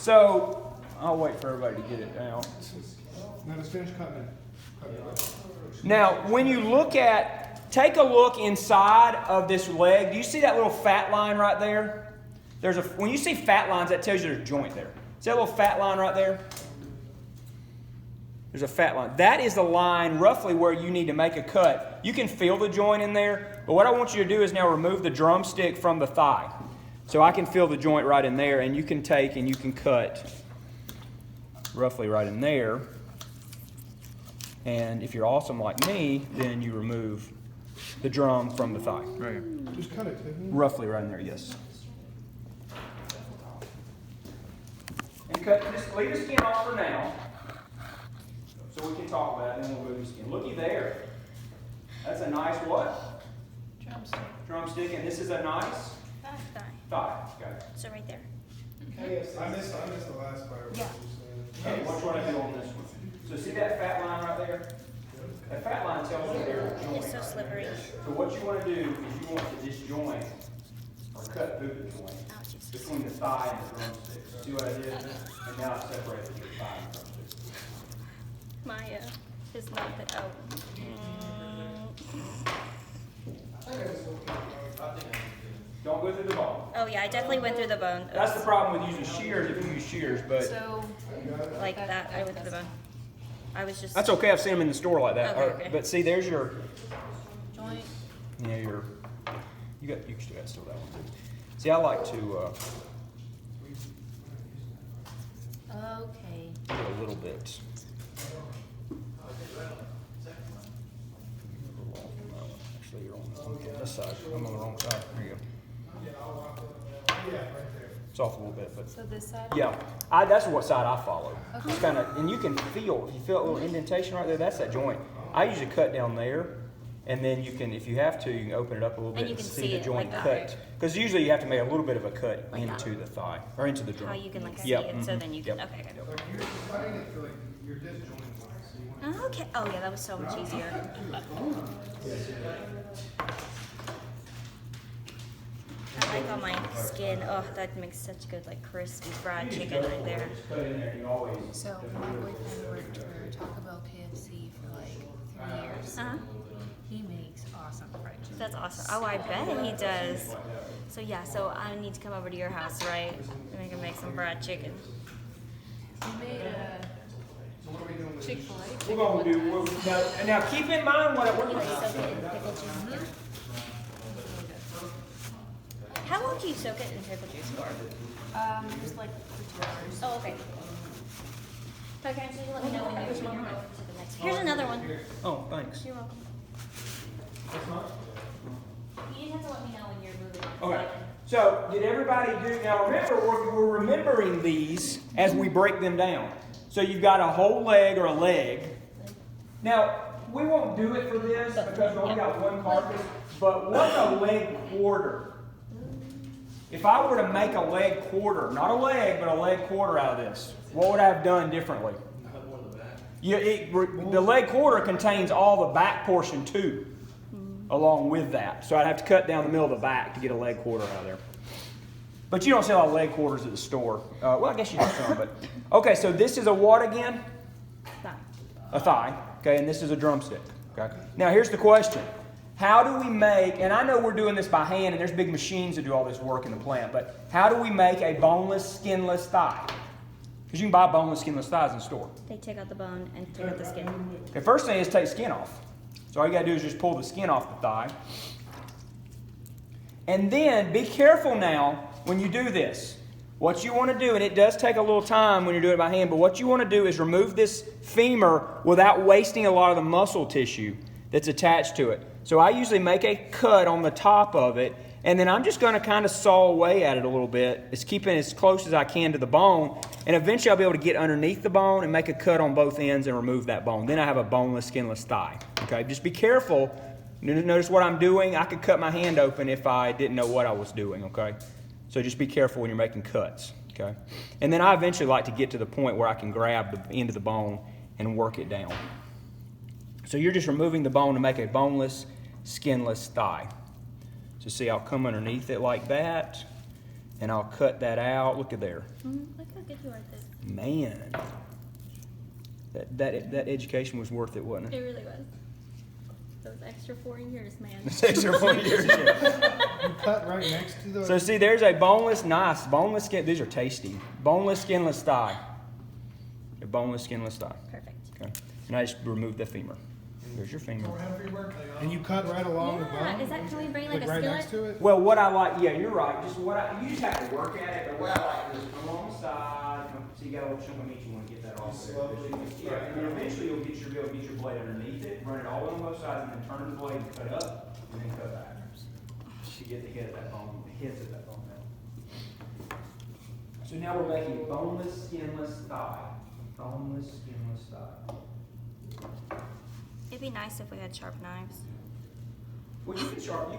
So I'll wait for everybody to get it down. Now just finish cutting it. Now, when you look at, take a look inside of this leg. Do you see that little fat line right there? When you see fat lines, that tells you there's a joint there. See that little fat line right there? There's a fat line. That is the line roughly where you need to make a cut. You can feel the joint in there, but what I want you to do is now remove the drumstick from the thigh. So I can feel the joint right in there, and you can take and you can cut roughly right in there. And if you're awesome like me, then you remove the drum from the thigh. Right here. Just cut it, Tiffany. Roughly right in there, yes. And cut, just leave the skin off for now, so we can talk about it, and then we'll move the skin. Looky there. That's a nice what? Drumstick. Drumstick, and this is a nice? Thigh. Thigh. Okay. So right there. I missed the last part. Yeah. Okay, what do I do on this one? So see that fat line right there? That fat line tells you there's a joint. It's so slippery. So what you want to do is you want to disjoint or cut through the joint Oh, Jesus. between the thigh and the drumstick. See what I did? And now I separated your thigh and drumstick. Maya is not the. Oh. Don't go through the bone. Oh yeah, I definitely went through the bone. That's the problem with using shears if you use shears, but So, Like that, I went through the bone. I was just. that's okay. I've seen them in the store like that. Okay, okay. But see, there's your, joint, yeah, you still got that one too. See, I like to okay. do a little bit. Actually, you're on this side. I'm on the wrong side. There you go. It's off a little bit, but So this side? yeah, that's what side I follow. It's kind of, and you can feel. You feel a little indentation right there. That's that joint. I usually cut down there, and then you can, if you have to, you can open it up a little bit And you and can see see the it joint like cut. that. Because usually you have to make a little bit of a cut Like that. into the thigh or into the drum. How you can like see Yep, it, so then you can. yep. Okay. Okay. Like you're cutting it for like you're disjointing lines. So you want Okay. Oh yeah, that was so much easier. I like all my skin. Oh, that makes such good like crispy fried chicken right there. Just cut in there, and you always. So my boyfriend worked for Taco Bell KFC for like 3 years. Uh-huh. He makes awesome fried chicken. That's awesome. Oh, I bet he does. So yeah, so I need to come over to your house, right? And we can make some fried chicken. We made a Chick-fil-A We're gonna do. Now keep in mind what You we're. like soak it in pickle juice. How long do you soak it in pickle juice for? just like for 2 hours. Oh, okay. So can you let me know when you're moving over to the next? Here's another one. Oh, thanks. You're welcome. You just have to let me know when you're moving on. Okay. So, did everybody do, now remember, we're remembering these as we break them down. So you've got a whole leg or a leg. Now, we won't do it for this because we only got one carcass, but what's a leg quarter? If I were to make a leg quarter, not a leg, but a leg quarter out of this, what would I have done differently? The leg quarter contains all the back portion too, along with that. So I'd have to cut down the middle of the back to get a leg quarter out of there. But you don't sell all leg quarters at the store. Well, I guess you do some, but. Okay, so this is a what again? Thigh. A thigh. Okay, and this is a drumstick. Okay. Now here's the question. How do we make, and I know we're doing this by hand and there's big machines that do all this work in the plant, but how do we make a boneless, skinless thigh? Because you can buy boneless, skinless thighs in the store. They take out the bone and take out the skin. The first thing is take skin off. So all you gotta do is just pull the skin off the thigh. And then be careful now when you do this. What you want to do, and it does take a little time when you're doing it by hand, but what you want to do is remove this femur without wasting a lot of the muscle tissue that's attached to it. So I usually make a cut on the top of it, and then I'm just going to kind of saw away at it a little bit. It's keeping it as close as I can to the bone, and eventually I'll be able to get underneath the bone and make a cut on both ends and remove that bone. Then I have a boneless, skinless thigh. Okay, just be careful. Notice what I'm doing. I could cut my hand open if I didn't know what I was doing, okay? So just be careful when you're making cuts, okay? And then I eventually like to get to the point where I can grab the end of the bone and work it down. So you're just removing the bone to make a boneless, skinless thigh. So see, I'll come underneath it like that, and I'll cut that out. Look at there. Look how good you are at this. Man, that education was worth it, wasn't It it? really was. Those extra 4 years, man. It takes her 4 years. You cut right next to the. So see, there's a boneless skin. These are tasty. Boneless, skinless thigh. A boneless, skinless thigh. Perfect. Okay. And I just removed the femur. There's your femur. And you cut right along the Yeah, bone? is that, can we bring like a right skillet? next to it? Well, what I like, yeah, you're right. You just have to work at it. But what I like is come on the side. So you got a little chunk of meat. You want to get that off there. Yeah, and then eventually you'll be able to get your blade underneath it, run it all the way on both sides, and then turn the blade and cut up, and then cut back. To get the head of that bone, the heads of that bone out. So now we're making boneless, skinless thigh. Boneless, skinless thigh. It'd be nice if we had sharp knives. Well, you can sharpen.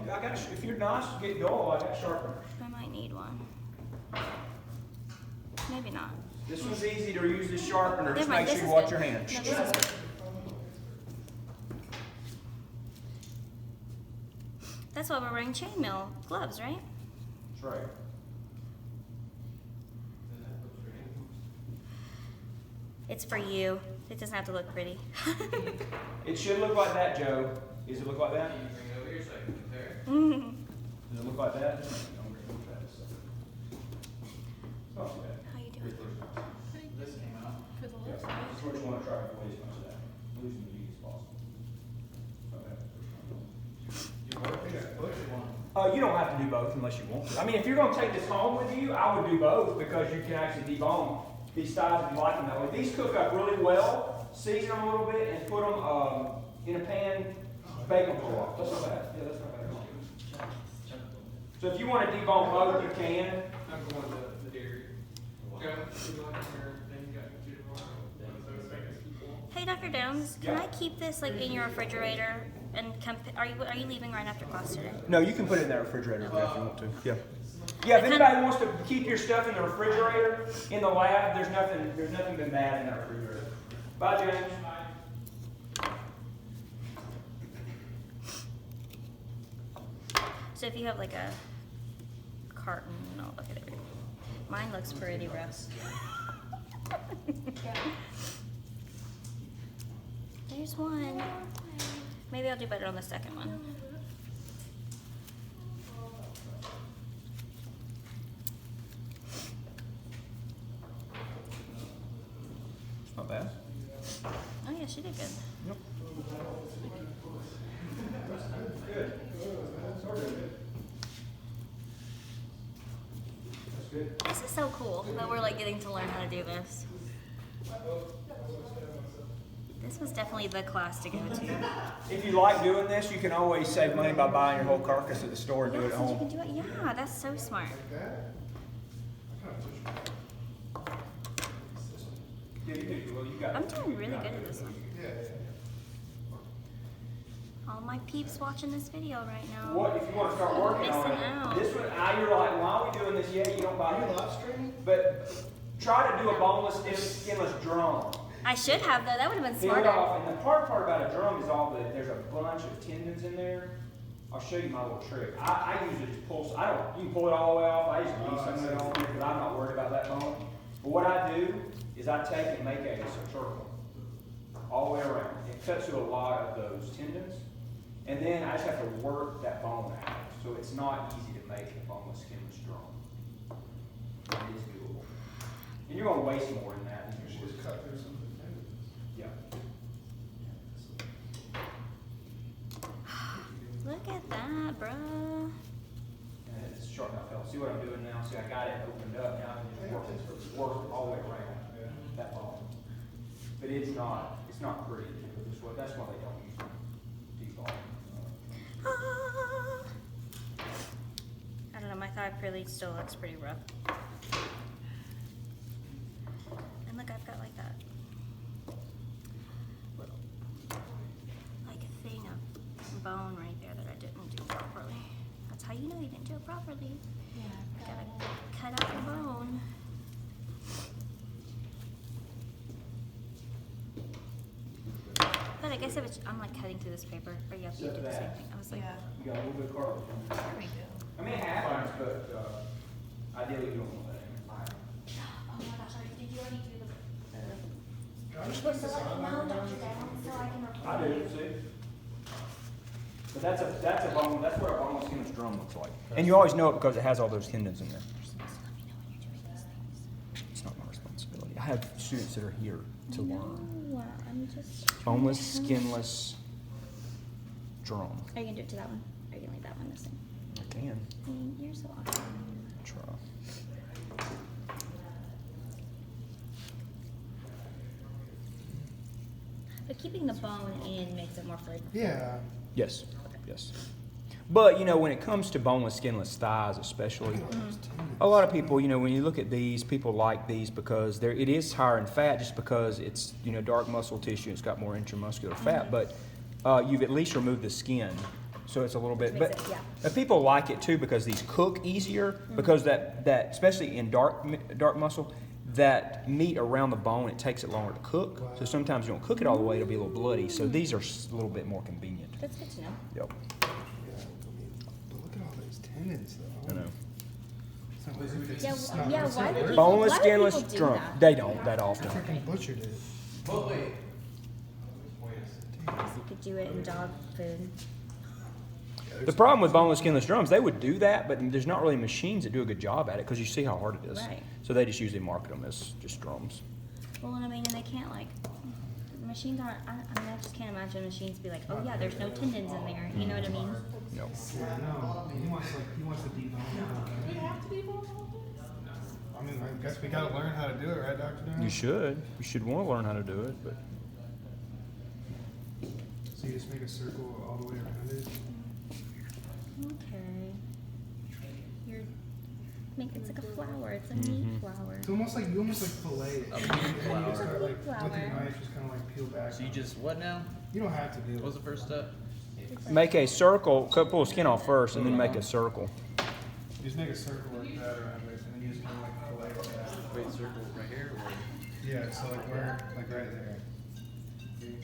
If you're nice, get dull. I got sharpeners. I might need one. Maybe not. This one's easy to use the sharpener. Just Never mind, make this sure is you watch good. your hands. No, this is good. That's why we're wearing chainmail gloves, right? That's right. It's for you. It doesn't have to look pretty. It should look like that, Joe. Does it look like that? Can you bring it over here so I can compare? Does it look like that? It's not too bad. How you doing? This came out. For the Yeah, lips. that's what you want to try to avoid as much of that. Losing the meat as possible. Okay. You working or push one? You don't have to do both unless you want to. I mean, if you're going to take this home with you, I would do both because you can actually debone these thighs if you like them that way. These cook up really well. Season them a little bit and put them in a pan. Bake them for a while. That's not bad. Yeah, that's not bad at all. So if you want to debone both, you can. I'm going to the dairy. Okay. So you like your, then you got 2 different ones. So it's making us keep warm. Hey, Dr. Downs, can Yeah. I keep this like in your refrigerator? And are you leaving right after class today? No, you can put it in that refrigerator if you want to. Yeah. Yeah, if anybody wants to keep your stuff in the refrigerator, in the lab, there's nothing been bad in that refrigerator. Bye, James. So if you have like a carton, oh, look at it. Mine looks pretty rough. There's one. Maybe I'll do better on the second one. Not bad. Oh yeah, she did good. Good. Sort of good. That's good. This is so cool that we're like getting to learn how to do this. This was definitely the class to go to. If you like doing this, you can always save money by buying your whole carcass at the store and do it at Yeah, since you home. can do it. Yeah, that's so smart. Yeah, you do. Well, you got I'm it. doing really good at this one. All my peeps watching this video right now. What if you want to start working on Missing out. it? This one, you're like, why are we doing this yet? You don't buy Are you it. live streaming? But try to do a boneless, skinless drum. I should have though. That would have been Peel it smarter. off, and the hard part about a drum is there's a bunch of tendons in there. I'll show you my little trick. I usually just pull. You can pull it all the way off. I usually leave some of it on there because I'm not worried about that bone. But what I do is I take and make a circle all the way around. It cuts through a lot of those tendons, and then I just have to work that bone out. So it's not easy to make a boneless, skinless drum. It is doable, and you're going to waste more than that. You should just cut through some of the tendons. Yeah. Look at that, bruh. And it's short enough felt. See what I'm doing now? See, I got it opened up. Now I can just work all the way around that bone. But it's not pretty. That's why they don't use debone. Ah. I don't know, my thigh really still looks pretty rough. And look, I've got like that little like thing of bone right there that I didn't do properly. That's how you know you didn't do it properly. Yeah. Gotta cut out the bone. But I guess if it's, I'm like cutting through this paper, or you have to do the same thing. I was like, Yeah. You got a little bit of cartilage. There we go. I mean, it happens, but Ideally, you don't want that. Oh my gosh, did you already do the Can I just put this on? no, Dr. Down, so I can record I do, see. But that's a bone. That's what a boneless skinless drum looks like, and you always know it because it has all those tendons in there. It's not my responsibility. I have students that are here to learn. No, I'm just. Boneless, skinless drum. Are you gonna do it to that one? Or are you gonna leave that one the same? I can I mean, you're so awesome. try. But keeping the bone in makes it more flavorful. Yeah. Yes, yes. But, you know, when it comes to boneless, skinless thighs especially, a lot of people, you know, when you look at these, people like these because it is higher in fat just because it's, you know, dark muscle tissue. It's got more intramuscular fat. But you've at least removed the skin. So it's a little bit, Makes it, yeah. but people like it too because these cook easier because that especially in dark muscle, that meat around the bone, it takes it longer to cook. So sometimes you don't cook it all the way, it'll be a little bloody. So these are a little bit more convenient. That's good to know. Yep, Yeah, but look at all those tendons, though. I know. It's not like it's Yeah, just not- yeah. it's Why not do worth people? Boneless, why do skinless people do drum. that? They don't that often. it. Freaking butchered it. But wait. You could do it in dog food. The problem with boneless, skinless drums, they would do that, but there's not really machines that do a good job at it because you see how hard it is. Right. So they just usually market them as just drums. Well, and I mean, and they can't like. Machines aren't. I mean, I just can't imagine machines be like, oh yeah, there's no tendons in there. You know what I mean? No. Yeah, no. He wants to debone it. We have to be both. I mean, I guess we gotta learn how to do it, right, Dr. Dan? You should. You should want to learn how to do it, but So you just make a circle all the way around it. Okay. It's like a flower. It's a meat flower. It's almost like you fillet it. A And meat then you flower. just start like with your Flower. knife, just kind of like peel back. So you just what now? You don't have to do What was it. the first step? make a circle. Pull the skin off first, and then make a circle. You just make a circle like that around it, and then you just kind of like fillet it back. Wait, circle right here or? Yeah, so like where, like right there. Okay.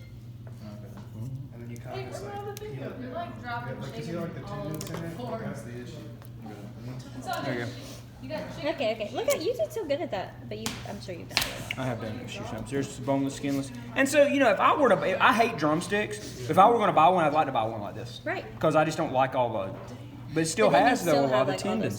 And then you kind Hey, of just we're like not the peel finger. it We down. like dropping Like, 'cause you chicken like the all tendons in over it, the floor. like, that's the issue. So, There you go. you got chicken. Okay. Look at you did so good at that, but I'm sure you've done it. I have done it a few times. There's boneless, skinless. And so, you know, if I were to, I hate drumsticks. If I were going to buy one, I'd like to buy one like this. Right. Because I just don't like all the, but it still But then you has still though a lot have, of the like, all those tendons in